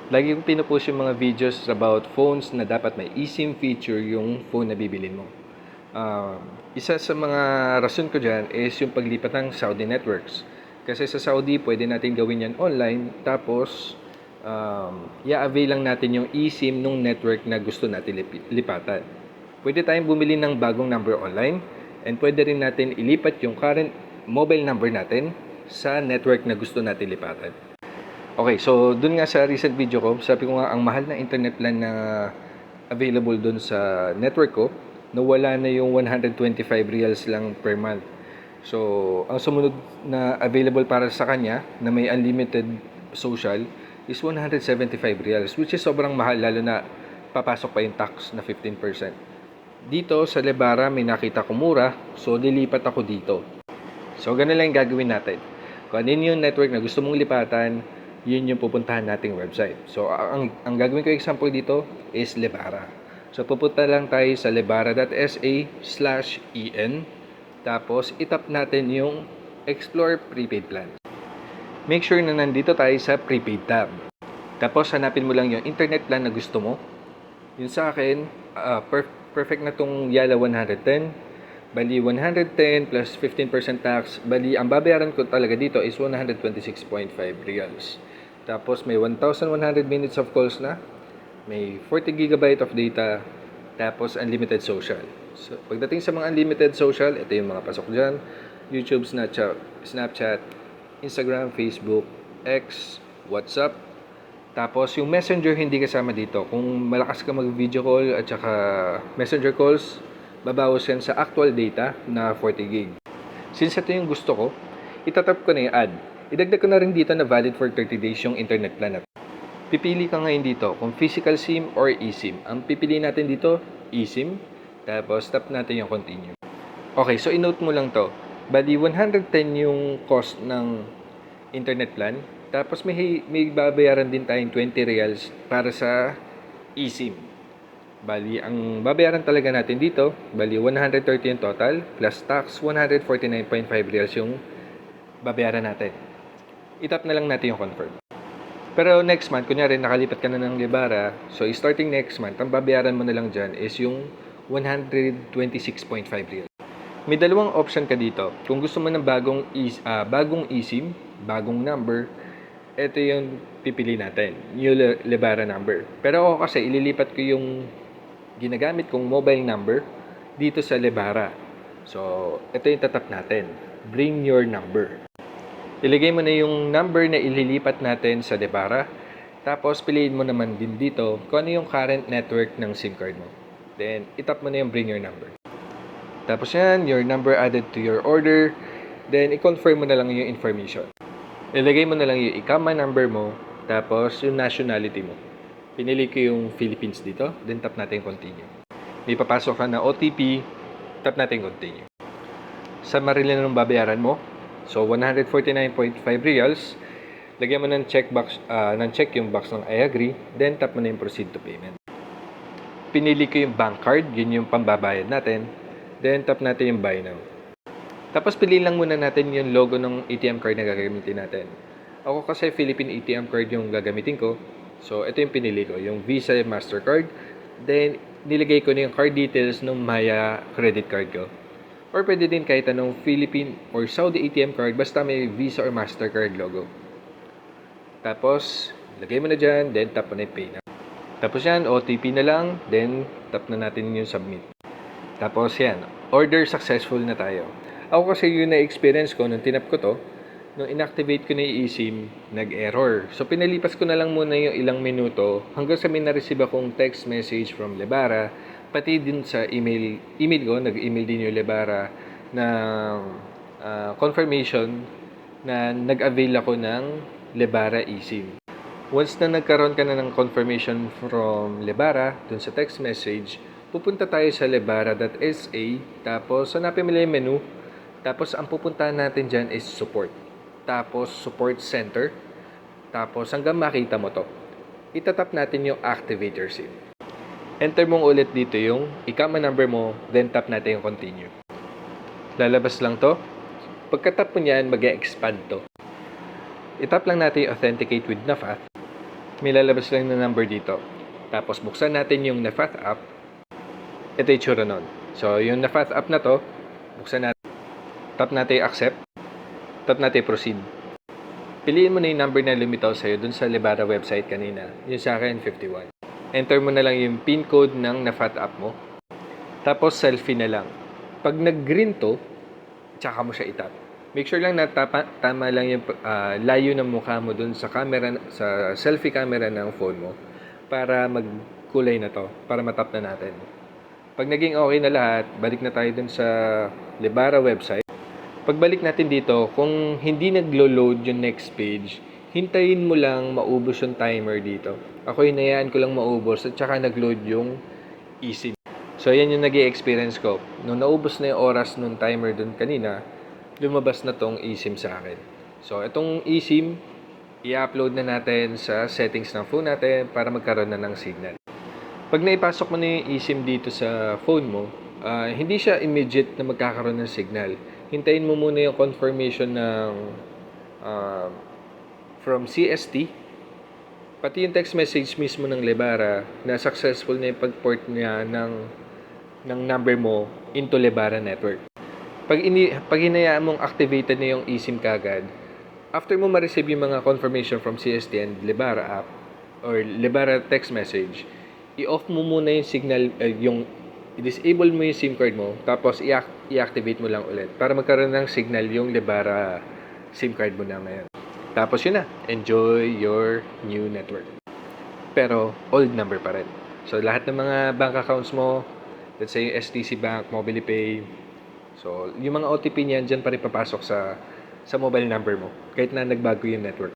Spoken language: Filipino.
Lagi kong pinupush yung mga videos about phones na dapat may eSIM feature yung phone na bibilin mo. Isa sa mga rason ko dyan is yung paglipat ng Saudi networks. Kasi sa Saudi, pwede natin gawin yan online. Tapos, i-avail lang natin yung eSIM nung network na gusto natin lipatan. Pwede tayong bumili ng bagong number online. And pwede rin natin ilipat yung current mobile number natin sa network na gusto natin lipatan. Okay, so dun nga sa recent video ko, sabi ko nga ang mahal na internet plan na available dun sa network ko, nawala na yung 125 reals lang per month. So, ang sumunod na available para sa kanya na may unlimited social is 175 reals, which is sobrang mahal, lalo na papasok pa yung tax na 15%. Dito sa Lebara may nakita ko mura, so lilipat ako dito. So, ganun lang yung gagawin natin. Kung ano yung network na gusto mong lipatan, yun yung pupuntahan nating website. So, ang gagawin ko example dito is Lebara. So, pupunta lang tayo sa lebara.sa/en. Tapos, itap natin yung Explore Prepaid Plan. Make sure na nandito tayo sa Prepaid tab. Tapos, hanapin mo lang yung internet plan na gusto mo. Yun sa akin, perfect na tong Yala 110. Bali, 110 plus 15% tax. Bali, ang babayaran ko talaga dito is 126.5 reals. Tapos, may 1,100 minutes of calls na. May 40 GB of data. Tapos, unlimited social. So, pagdating sa mga unlimited social, ito yung mga pasok dyan. YouTube, Snapchat, Instagram, Facebook, X, WhatsApp. Tapos, yung Messenger hindi kasama dito. Kung malakas ka mag-video call at saka Messenger calls, babawas yan sa actual data na 40 gig. Since ito yung gusto ko, itatap ko na yung ad. Idagdag ko na rin dito na valid for 30 days yung internet plan natin. Pipili ka ngayon dito kung physical SIM or eSIM. Ang pipili natin dito, eSIM. Tapos, tap natin yung continue. Okay, so inote mo lang to. Bali, 110 yung cost ng internet plan. Tapos, may babayaran din tayong 20 reals para sa eSIM. Bali, ang babayaran talaga natin dito, bali 130 yung total, plus tax, 149.5 reals yung babayaran natin. Itap na lang natin yung confirm. Pero next month, kunyari nakalipat ka na ng Lebara, so starting next month, ang babayaran mo na lang dyan is yung 126.5 reals. May dalawang option ka dito. Kung gusto mo ng bagong eSIM, bagong number, ito yung pipili natin, new Lebara number. Pero ako kasi ililipat ko yung ginagamit kong mobile number dito sa Lebara. So, ito yung tatap natin. Bring your number. Iligay mo na yung number na ililipat natin sa Lebara. Tapos, piliin mo naman din dito kung ano yung current network ng SIM card mo. Then, itap mo na yung bring your number. Tapos yan, your number added to your order. Then, i-confirm mo na lang yung information. Ilagay mo na lang yung ikama number mo. Tapos, yung nationality mo. Pinili ko yung Philippines dito. Then, tap natin continue. May papasok ka na OTP. Tap natin continue. Sa Marilyn ng babayaran mo. So, 149.5 reals. Lagyan mo ng check yung box ng I agree. Then, tap mo na yung proceed to payment. Pinili ko yung bank card. Yun yung pambabayad natin. Then, tap natin yung buy now. Tapos, piliin lang muna natin yung logo ng ATM card na gagamitin natin. Ako kasi Philippine ATM card yung gagamitin ko. So, ito yung pinili ko. Yung Visa Mastercard. Then, nilagay ko na yung card details ng Maya credit card ko. Or pwede din kahit anong Philippine or Saudi ATM card basta may Visa or Mastercard logo. Tapos, lagay mo na dyan, then tap mo na yung pay now. Tapos yan, OTP na lang, then tap na natin yung submit. Tapos yan, order successful na tayo. Ako kasi yun na-experience ko nung tinap ko to, nung inactivate ko na yung eSIM, nag-error. So, pinalipas ko na lang muna yung ilang minuto hanggang sa may na-receive akong text message from Lebara. Pati din sa email ko, nag-email din yung Lebara na confirmation na nag-avail ako ng Lebara eSIM. Once na nagkaroon ka na ng confirmation from Lebara dun sa text message, pupunta tayo sa lebara.sa, tapos hanapin mo lang yung menu, tapos ang pupuntahan natin dyan is support. Tapos support center, tapos hanggang makita mo to. Itatap natin yung activate your SIM. Enter mong ulit dito yung ikama number mo, then tap natin yung continue. Lalabas lang to. Pagkatap mo niyan, mag-expand to. Itap lang natin yung authenticate with NAFAT. May lalabas lang na number dito. Tapos buksan natin yung NAFAT app. Ito yung tsura nun. So, yung NAFAT app na to, buksan natin. Tap natin accept. Tap natin proceed. Piliin mo na yung number na lumitaw sa'yo dun sa Lebara website kanina. Yung sa akin, 51. Enter mo na lang yung PIN code ng NAFAT app mo. Tapos, selfie na lang. Pag nag-green to, tsaka mo siya itap. Make sure lang na tama lang yung layo ng mukha mo dun sa camera, sa selfie camera ng phone mo para magkulay na to, para matap na natin. Pag naging okay na lahat, balik na tayo dun sa Lebara website. Pagbalik natin dito, kung hindi naglo-load yung next page, hintayin mo lang maubos yung timer dito. Ako hinayaan ko lang maubos at saka nag-load yung eSIM. So, yan yung nag-i-experience ko. Nung naubos na yung oras nung timer dun kanina, lumabas na tong eSIM sa akin. So, itong eSIM, i-upload na natin sa settings ng phone natin para magkaroon na ng signal. Pag naipasok mo na yung eSIM dito sa phone mo, hindi siya immediate na magkakaroon ng signal. Hintayin mo muna yung confirmation ng from CST, pati yung text message mismo ng Lebara na successful na yung pag-port niya ng number mo into Lebara network. Pag hinayaan mong activated na yung eSIM kagad, after mo ma-receive yung mga confirmation from CST and Lebara app or Lebara text message, i-off mo muna yung signal, i-disable mo yung SIM card mo, tapos i-activate mo lang ulit para magkaroon ng signal yung Lebara SIM card mo na ngayon. Tapos yun na, enjoy your new network. Pero old number pa rin. So lahat ng mga bank accounts mo, let's say yung STC Bank, Mobilipay, so yung mga OTP niyan dyan pa rin papasok sa mobile number mo kahit na nagbago yung network.